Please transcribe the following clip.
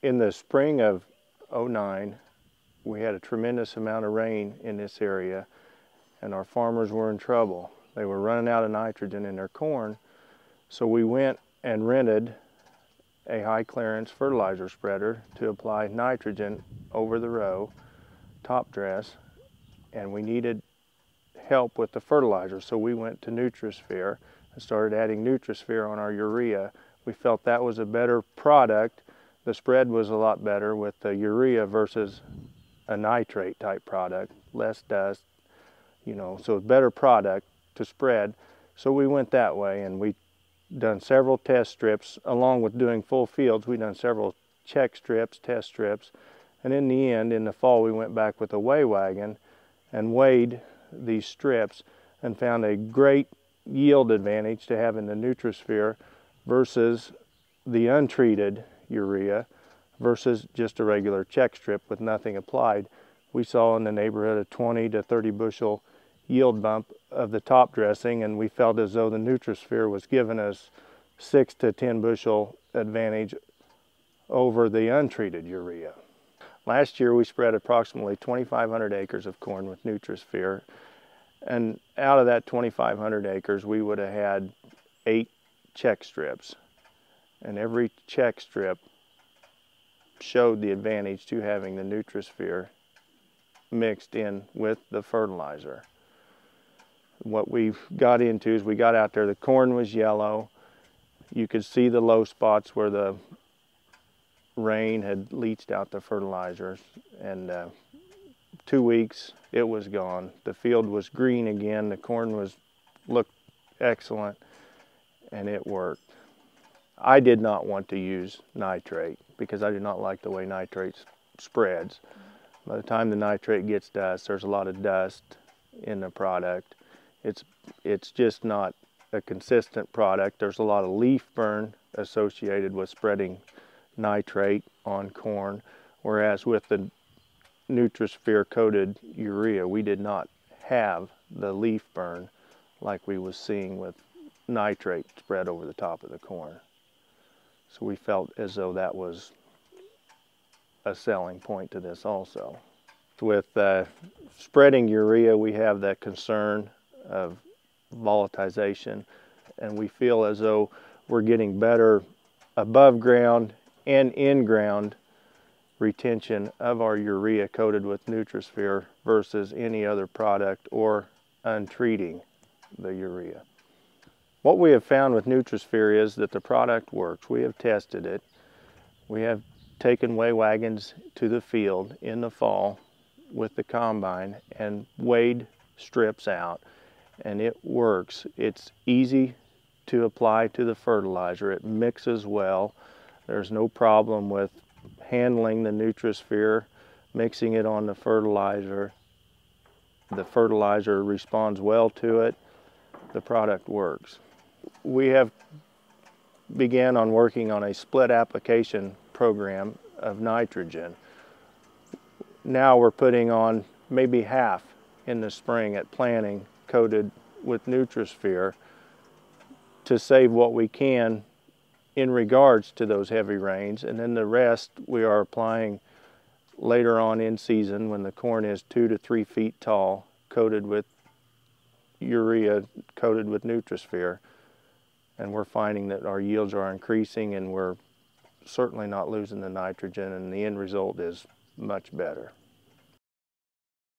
In the spring of '09, we had a tremendous amount of rain in this area, and our farmers were in trouble. They were running out of nitrogen in their corn, so we went and rented a high clearance fertilizer spreader to apply nitrogen over the row, top dress, and we needed help with the fertilizer, so we went to NutriSphere and started adding NutriSphere on our urea. We felt that was a better product. The spread was a lot better with the urea versus a nitrate type product, less dust, you know, so a better product to spread. So we went that way, and we done several test strips. Along with doing full fields, we done several check strips, test strips, and in the end, in the fall, we went back with a weigh wagon and weighed these strips and found a great yield advantage to having the NutriSphere versus the untreated urea versus just a regular check strip with nothing applied. We saw in the neighborhood of 20 to 30 bushel yield bump of the top dressing, and we felt as though the NutriSphere was giving us 6 to 10 bushel advantage over the untreated urea. Last year we spread approximately 2,500 acres of corn with NutriSphere, and out of that 2,500 acres we would have had 8 check strips, and every check strip showed the advantage to having the NutriSphere mixed in with the fertilizer. What we got into is we got out there, the corn was yellow. You could see the low spots where the rain had leached out the fertilizers, and 2 weeks it was gone. The field was green again, the corn looked excellent, and it worked. I did not want to use nitrate because I did not like the way nitrate spreads. By the time the nitrate gets to us, there's a lot of dust in the product. It's just not a consistent product. There's a lot of leaf burn associated with spreading nitrate on corn, whereas with the NutriSphere coated urea, we did not have the leaf burn like we was seeing with nitrate spread over the top of the corn. So we felt as though that was a selling point to this also. With spreading urea, we have that concern of volatilization, and we feel as though we're getting better above ground and in ground retention of our urea coated with NutriSphere versus any other product or untreating the urea. What we have found with NutriSphere is that the product works. We have tested it. We have taken weigh wagons to the field in the fall with the combine and weighed strips out, and it works. It's easy to apply to the fertilizer. It mixes well. There's no problem with handling the NutriSphere, mixing it on the fertilizer. The fertilizer responds well to it. The product works. We have began on working on a split application program of nitrogen. Now we're putting on maybe half in the spring at planting coated with NutriSphere to save what we can in regards to those heavy rains, and then the rest we are applying later on in season when the corn is 2 to 3 feet tall, coated with urea, coated with NutriSphere, and we're finding that our yields are increasing, and we're certainly not losing the nitrogen, and the end result is much better.